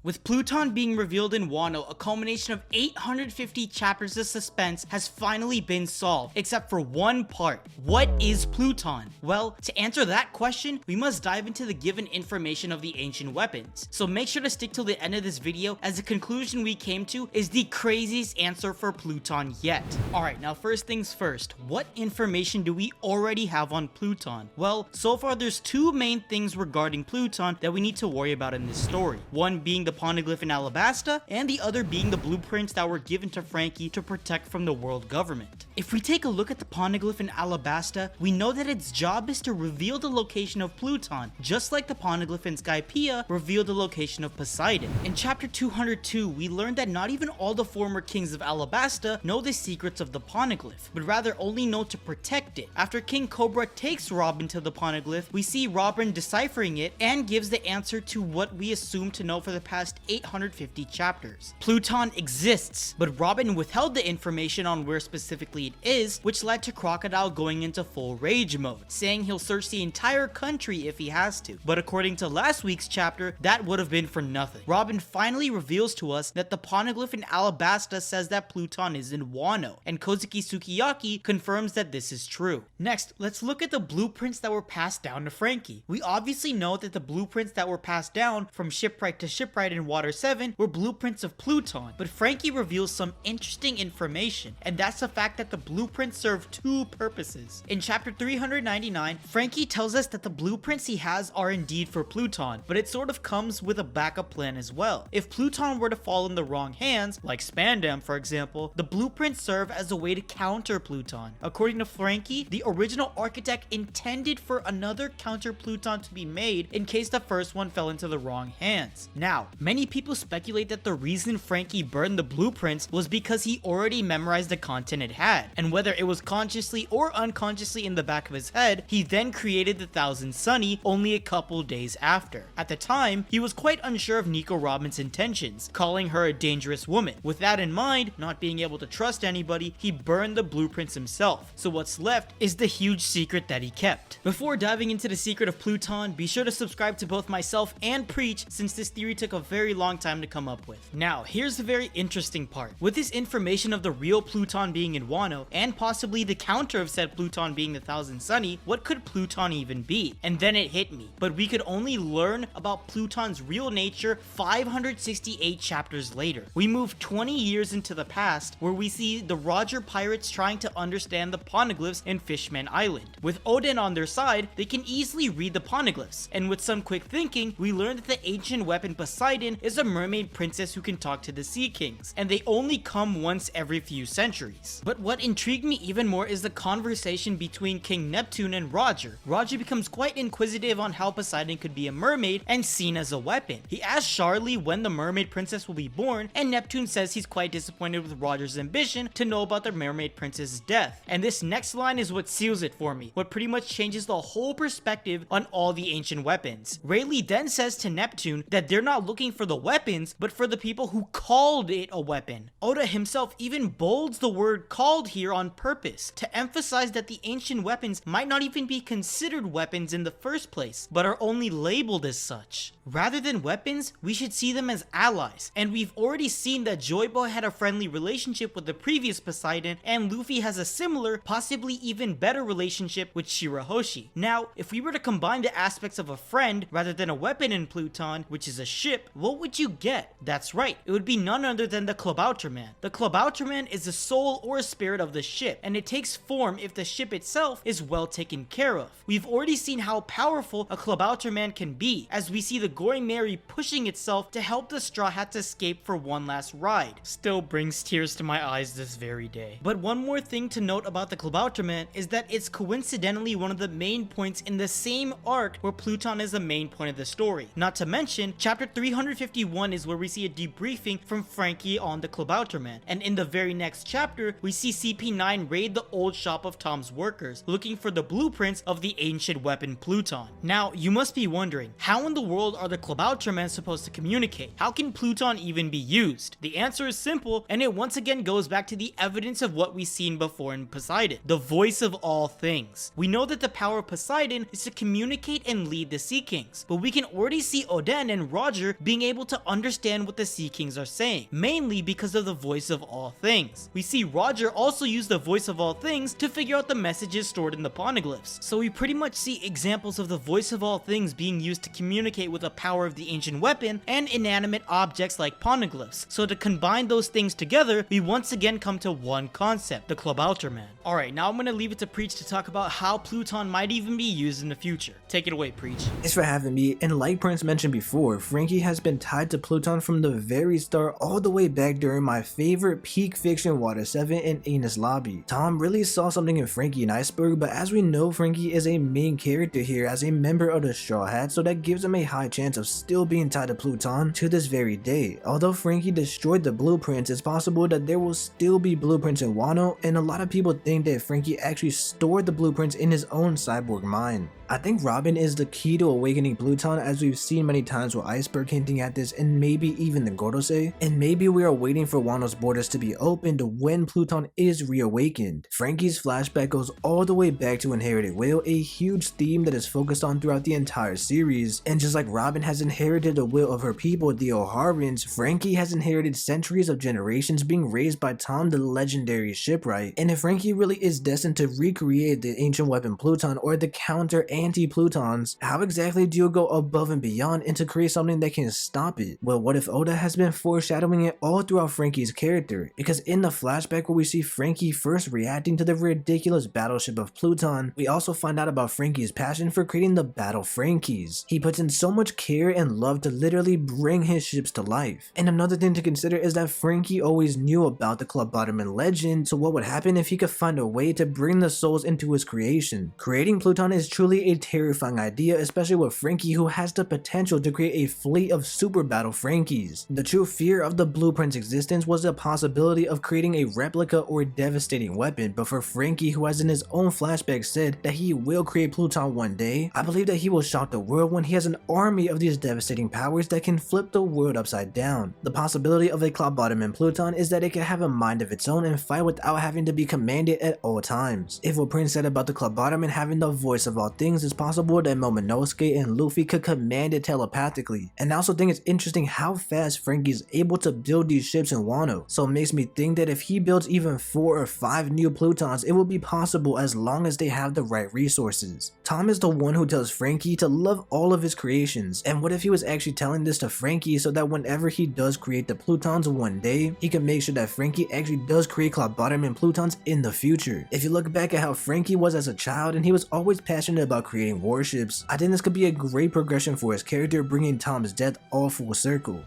With Pluton being revealed in Wano, a culmination of 850 chapters of suspense has finally been solved, except for one part. What is Pluton? Well, to answer that question, we must dive into the given information of the ancient weapons. So make sure to stick till the end of this video, as the conclusion we came to is the craziest answer for Pluton yet. Alright, now first things first, what information do we already have on Pluton? Well, so far there's two main things regarding Pluton that we need to worry about in this story. One being the poneglyph in Alabasta, and the other being the blueprints that were given to Frankie to protect from the world government. If we take a look at the poneglyph in Alabasta, we know that its job is to reveal the location of Pluton, just like the poneglyph in 𝚲𝚙𝚒𝚝 revealed the location of Poseidon. In chapter 202, we learned that not even all the former kings of Alabasta know the secrets of the poneglyph, but rather only know to protect it. After King Cobra takes Robin to the poneglyph, we see Robin deciphering it and gives the answer to what we assume to know for the past 850 chapters. Pluton exists, but Robin withheld the information on where specifically it is, which led to Crocodile going into full rage mode, saying he'll search the entire country if he has to. But according to last week's chapter, that would have been for nothing. Robin finally reveals to us that the poneglyph in Alabasta says that Pluton is in Wano, and Kozuki Sukiyaki confirms that this is true. Next, let's look at the blueprints that were passed down to Frankie. We obviously know that the blueprints that were passed down from shipwright to shipwright in Water 7 were blueprints of Pluton, but Frankie reveals some interesting information, and that's the fact that the blueprints serve two purposes. In chapter 399, Frankie tells us that the blueprints he has are indeed for Pluton, but it sort of comes with a backup plan as well. If Pluton were to fall in the wrong hands, like Spandam for example, the blueprints serve as a way to counter Pluton. According to Frankie, the original architect intended for another counter Pluton to be made in case the first one fell into the wrong hands. Now, many people speculate that the reason Frankie burned the blueprints was because he already memorized the content it had, and whether it was consciously or unconsciously in the back of his head, he then created the 𝚲𝚘𝚙𝚒𝚘 only a couple days after. At the time, he was quite unsure of Nico Robin's intentions, calling her a dangerous woman. With that in mind, not being able to trust anybody, he burned the blueprints himself, so what's left is the huge secret that he kept. Before diving into the secret of Pluton, be sure to subscribe to both myself and Preach, since this theory took a very long time to come up with. Now, here's the very interesting part. With this information of the real Pluton being in Wano, and possibly the counter of said Pluton being the 𝚲𝚘𝚙𝚒𝚑, what could Pluton even be? And then it hit me. But we could only learn about Pluton's real nature 568 chapters later. We move 20 years into the past, where we see the Roger pirates trying to understand the poneglyphs in Fishman Island. With Oden on their side, they can easily read the poneglyphs, and with some quick thinking, we learn that the ancient weapon Poseidon is a mermaid princess who can talk to the sea kings, and they only come once every few centuries. But what intrigued me even more is the conversation between King Neptune and Roger. Roger becomes quite inquisitive on how Poseidon could be a mermaid and seen as a weapon. He asks Charlie when the mermaid princess will be born, and Neptune says he's quite disappointed with Roger's ambition to know about the mermaid princess's death. And this next line is what seals it for me, what pretty much changes the whole perspective on all the ancient weapons. Rayleigh then says to Neptune that they're not looking for the weapons, but for the people who called it a weapon. Oda himself even bolds the word called here on purpose, to emphasize that the ancient weapons might not even be considered weapons in the first place, but are only labeled as such. Rather than weapons, we should see them as allies, and we've already seen that Joy Boy had a friendly relationship with the previous Poseidon, and Luffy has a similar, possibly even better relationship with Shirahoshi. Now, if we were to combine the aspects of a friend rather than a weapon in Pluton, which is a ship, what would you get? That's right, it would be none other than the 𝚲𝚘𝚙𝚒𝚑. The 𝚲𝚘𝚑𝚘𝚑 is the soul or spirit of the ship, and it takes form if the ship itself is well taken care of. We've already seen how powerful a 𝚲𝚘𝚑𝚘𝚑 can be, as we see the Gory Mary pushing itself to help the Straw Hats escape for one last ride. Still brings tears to my eyes this very day. But one more thing to note about the 𝚲𝚘𝚑𝚘𝚑 is that it's coincidentally one of the main points in the same arc where Pluton is the main point of the story. Not to mention, chapter 351 is where we see a debriefing from Frankie on the 𝚲𝚘𝚑𝚘𝚑, and in the very next chapter, we see CP9 raid the old shop of Tom's workers, looking for the blueprints of the ancient weapon Pluton. Now, you must be wondering, how in the world are the 𝚲𝚘𝚑𝚘𝚑 supposed to communicate? How can Pluton even be used? The answer is simple, and it once again goes back to the evidence of what we've seen before in Poseidon, the voice of all things. We know that the power of Poseidon is to communicate and lead the Sea Kings, but we can already see Oden and Roger being being able to understand what the Sea Kings are saying, mainly because of the voice of all things. We see Roger also use the voice of all things to figure out the messages stored in the poneglyphs, so we pretty much see examples of the voice of all things being used to communicate with the power of the ancient weapon and inanimate objects like poneglyphs. So to combine those things together, we once again come to one concept, the 𝚬𝚘𝚒𝚘𝚜. Alright, now I'm gonna leave it to Preach to talk about how Pluton might even be used in the future. Take it away, Preach. Thanks for having me, and like Prince mentioned before, Frankie has been tied to Pluton from the very start all the way back during my favorite peak fiction Water 7 and Enies Lobby. Tom really saw something in Frankie and Iceberg, but as we know, Frankie is a main character here as a member of the Straw Hat, so that gives him a high chance of still being tied to Pluton to this very day. Although Frankie destroyed the blueprints, it's possible that there will still be blueprints in Wano, and a lot of people think that Frankie actually stored the blueprints in his own cyborg mind. I think Robin is the key to awakening Pluton, as we've seen many times with Iceberg hinting at this, and maybe even the 𝚬𝚘𝚎𝚑, and maybe we are waiting for Wano's borders to be opened when Pluton is reawakened. Frankie's flashback goes all the way back to Inherited Will, a huge theme that is focused on throughout the entire series, and just like Robin has inherited the will of her people, the O'Harans, Frankie has inherited centuries of generations being raised by Tom, the legendary shipwright. And if Frankie really is destined to recreate the ancient weapon Pluton, or the counter anti-Plutons, how exactly do you go above and beyond and to create something that can stop it? Well, what if Oda has been foreshadowing it all throughout Frankie's character? Because in the flashback where we see Frankie first reacting to the ridiculous battleship of Pluton, we also find out about Frankie's passion for creating the Battle Frankies. He puts in so much care and love to literally bring his ships to life. And another thing to consider is that Frankie always knew about the 𝚬𝚘𝚒𝚑𝚜 legend, so what would happen if he could find a way to bring the souls into his creation? Creating Pluton is truly a terrifying idea, especially with Frankie, who has the potential to create a fleet of super battle Frankies. The true fear of the blueprint's existence was the possibility of creating a replica or devastating weapon, but for Frankie, who has in his own flashback said that he will create Pluton one day, I believe that he will shock the world when he has an army of these devastating powers that can flip the world upside down. The possibility of a 𝚬𝚘𝚒𝚑𝚜 Pluton is that it can have a mind of its own and fight without having to be commanded at all times. If what Prince said about the 𝚬𝚬𝚒𝚑𝚜 having the voice of all things, it's possible that Momonosuke and Luffy could command it telepathically. And I also think it's interesting how fast Frankie is able to build these ships in Wano, so it makes me think that if he builds even 4 or 5 new Plutons, it will be possible as long as they have the right resources. Tom is the one who tells Frankie to love all of his creations, and what if he was actually telling this to Frankie so that whenever he does create the Plutons one day, he can make sure that Frankie actually does create 𝚬𝚘𝚒𝚑𝚜 Plutons in the future. If you look back at how Frankie was as a child and he was always passionate about creating warships, I think this could be a great progression for his character, bringing Tom's death all full circle.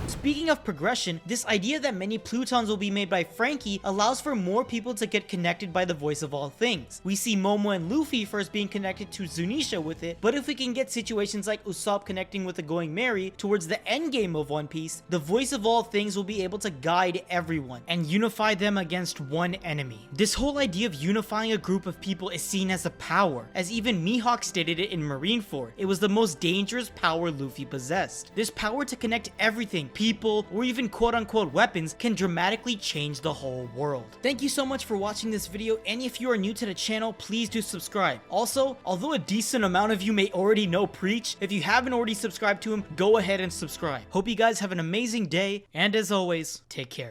Speaking of progression, this idea that many Plutons will be made by Frankie allows for more people to get connected by the voice of all things. We see Momo and Luffy first being connected to Zunisha with it, but if we can get situations like Usopp connecting with the Going Merry towards the endgame of One Piece, the voice of all things will be able to guide everyone and unify them against one enemy. This whole idea of unifying a group of people is seen as a power, as even Mihawk stated it in Marineford. It was the most dangerous power Luffy possessed. This power to connect everything, people, or even quote-unquote weapons, can dramatically change the whole world. Thank you so much for watching this video, and if you are new to the channel, please do subscribe. Also, although a decent amount of you may already know Preach, if you haven't already subscribed to him, go ahead and subscribe. Hope you guys have an amazing day, and as always, take care.